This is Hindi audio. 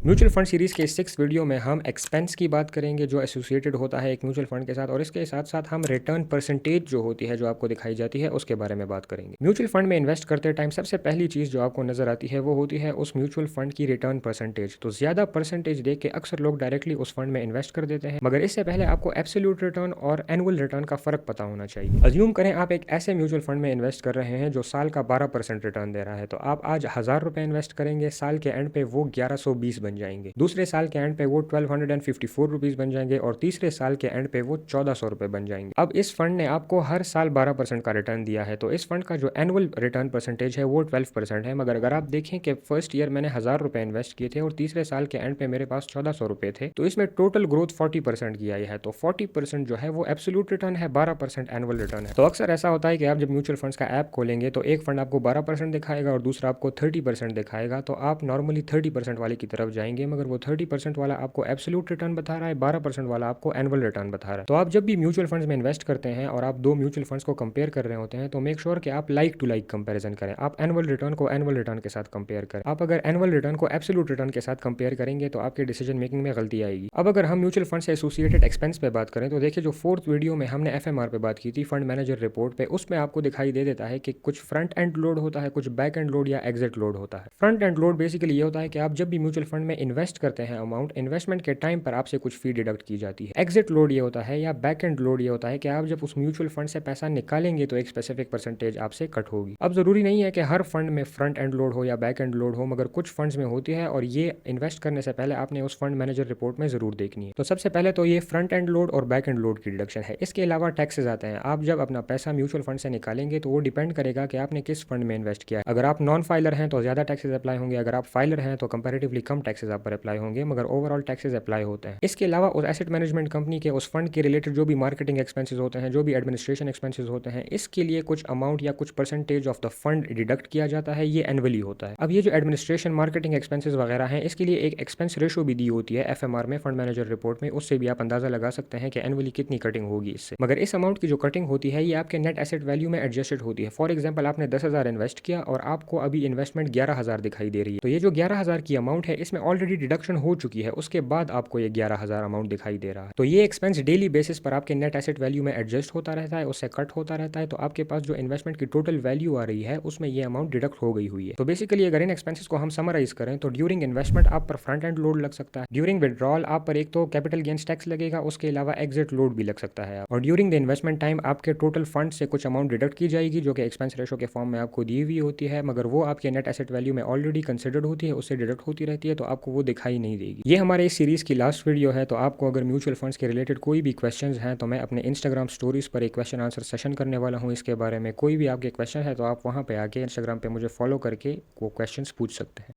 म्यूचुअल फंड सीरीज़ के इस 6 वीडियो में हम एक्सपेंस की बात करेंगे जो एसोसिएटेड होता है एक म्यूचुअल फंड के साथ, और इसके साथ साथ हम रिटर्न परसेंटेज जो होती है जो आपको दिखाई जाती है उसके बारे में बात करेंगे। म्यूचुअल फंड में इन्वेस्ट करते टाइम सबसे पहली चीज़ जो आपको नजर आती है वो होती है उस म्यूचुअल फंड की रिटर्न परसेंटेज। तो ज़्यादा परसेंटेज देख के अक्सर लोग डायरेक्टली उस फंड में इन्वेस्ट कर देते हैं, मगर इससे पहले आपको एब्सोल्यूट रिटर्न और एनुअल रिटर्न का फर्क पता होना चाहिए। अज्यूम करें आप एक ऐसे म्यूचुअल फंड में इन्वेस्ट कर रहे हैं जो साल का 12% रिटर्न दे रहा है, तो आप आज 1000 रुपये इन्वेस्ट करेंगे, साल के एंड पे वो 1120 बन जाएंगे, दूसरे साल के एंड पे वो 1254 रुपीज़ बन जाएंगे, और तीसरे साल के एंड पे वो 1400 रुपये बन जाएंगे। अब इस फंड ने आपको हर साल 12% का रिटर्न दिया है, तो इस फंड का जो एनुअल रिटर्न परसेंटेज है वो 12% है। मगर अगर आप देखें कि फर्स्ट ईयर मैंने 1000 रुपये इन्वेस्ट किए थे और तीसरे साल के एंड पे मेरे पास 1400 रुपये थे, तो इसमें टोटल ग्रोथ 40% की आई है। तो 40% जो है वो एब्सोल्यूट रिटर्न है, 12% एनुअल रिटर्न है। तो अक्सर ऐसा होता है कि आप जब म्यूचुअल फंड्स का ऐप खोलेंगे तो एक फंड आपको 12% दिखाएगा और दूसरा आपको 30% दिखाएगा, तो आप नॉर्मली 30% वाले की तरफ जाएंगे, मगर वो 30% वाला आपको एब्सोल्यूट रिटर्न बता रहा है, 12% वाला आपको एनुअल रिटर्न बता रहा है। तो आप जब भी म्यूचुअल फंड्स में इन्वेस्ट करते हैं और आप दो म्यूचुअल फंड्स को कंपेयर कर रहे होते हैं, तो मेक श्योर कि आप लाइक टू लाइक कंपैरिजन करें। आप एनुअल रिटर्न को एनुअल रिटर्न के साथ कंपेयर करें। आप अगर एनुअल रिटर्न को एब्सोल्यूट रिटर्न के साथ कंपेयर करेंगे तो आपके डिसीजन मेकिंग में गलती आएगी। अब अगर हम म्यूचुअल फंड से एसोसिएटेड एक्सपेंस पे बात करें तो देखिए, जो फोर्थ वीडियो में हमने एफएमआर पे बात की थी, फंड मैनेजर रिपोर्ट पे, उसमें आपको दिखाई दे देता है कि कुछ फ्रंट एंड लोड होता है, कुछ बैक एंड लोड या एग्जिट लोड होता है। फ्रंट एंड लोड बेसिकली ये होता है कि आप जब भी म्यूचुअल फंड में इन्वेस्ट करते हैं अमाउंट, इन्वेस्टमेंट के टाइम पर आपसे कुछ फी डिडक्ट की जाती है। एग्जिट लोड ये होता है, या बैक एंड लोड ये होता है कि आप जब उस म्यूचुअल फंड से पैसा निकालेंगे तो एक स्पेसिफिक परसेंटेज आपसे कट होगी। अब जरूरी नहीं है कि हर फंड में फ्रंट एंड लोड हो या बैक एंड लोड हो, मगर कुछ फंड्स में होती है, और ये इन्वेस्ट करने से पहले आपने उस फंड मैनेजर रिपोर्ट में जरूर देखनी है। तो सबसे पहले तो ये फ्रंट एंड लोड और बैक एंड लोड की डिडक्शन है। इसके अलावा टैक्सेस आते हैं। आप जब अपना पैसा म्यूचुअल फंड से निकालेंगे तो वो डिपेंड करेगा कि आपने किस फंड में इन्वेस्ट किया है। अगर आप नॉन फाइलर हैं तो ज्यादा टैक्सेस अप्लाई होंगे, अगर आप फाइलर हैं तो कंपैरेटिवली कम टैक्सेस आप पर अप्लाई होंगे, मगर ओवरऑल टैक्सेस अप्लाई होते हैं। इसके अलावा उस एसेट मैनेजमेंट कंपनी के उस फंड के रिलेटेड जो भी मार्केटिंग एक्सपेंसेस होते हैं, जो भी एडमिनिस्ट्रेशन एक्सपेंसेस होते हैं, इसके लिए कुछ अमाउंट या कुछ percentage of the fund deduct किया जाता है। ये एनुअली होता है। अब ये जो एडमिनिस्ट्रेशन मार्केटिंग एक्सपेंसेस वगैरह हैं, इसके लिए एक एक्सपेंस रेशो भी दी होती है एफएमआर में, फंड मैनेजर रिपोर्ट में। उससे भी आप अंदाजा लगा सकते हैं कि एनुअली कितनी कटिंग होगी इससे। मगर इस अमाउंट की जो कटिंग होती है ये आपके नेट एसेट वैल्यू में एडजस्टेड होती है। फॉर एग्जाम्पल, आपने 10,000 इन्वेस्ट किया और आपको अभी इन्वेस्टमेंट 11,000 दिखाई दे रही है, तो ये जो 11,000 की अमाउंट है इसमें ऑलरेडी डिडक्शन हो चुकी है, उसके बाद आपको ये 11,000 अमाउंट दिखाई दे रहा है। तो ये एक्सपेंस डेली बेसिस पर आपके नेट एसेट वैल्यू में एडजस्ट होता रहता है, उससे कट होता रहता है, तो आपके पास जो इन्वेस्टमेंट की टोटल वैल्यू आ रही है उसमें ये अमाउंट डिडक्ट हो गई हुई है। तो बेसिकली अगर इन एक्सपेंसेस को हम समराइज करें तो ड्यूरिंग इन्वेस्टमेंट आप पर फ्रंट एंड लोड लग सकता है, ड्यूरिंग विड्रॉल आप पर एक तो कैपिटल गेन्स टैक्स लगेगा, उसके अलावा एग्जिट लोड भी लग सकता है, और ड्यूरिंग द इन्वेस्टमेंट टाइम आपके टोटल फंड से कुछ अमाउंट डिडक्ट की जाएगी जो कि एक्सपेंस रेशो के फॉर्म में आपको दी हुई होती है, मगर वो आपके नेट एसेट वैल्यू में ऑलरेडी कंसिडर्ड होती है, उससे डिडक्ट होती रहती है, तो आपको वो दिखाई नहीं देगी। ये हमारे इस सीरीज की लास्ट वीडियो है। तो आपको अगर म्यूचुअल फंड्स के रिलेटेड कोई भी क्वेश्चंस हैं तो मैं अपने इंस्टाग्राम स्टोरीज पर एक क्वेश्चन आंसर सेशन करने वाला हूँ इसके बारे में। कोई भी आपके क्वेश्चन है तो आप वहाँ पे आके इंस्टाग्राम पे मुझे फॉलो करके वो क्वेश्चंस पूछ सकते हैं।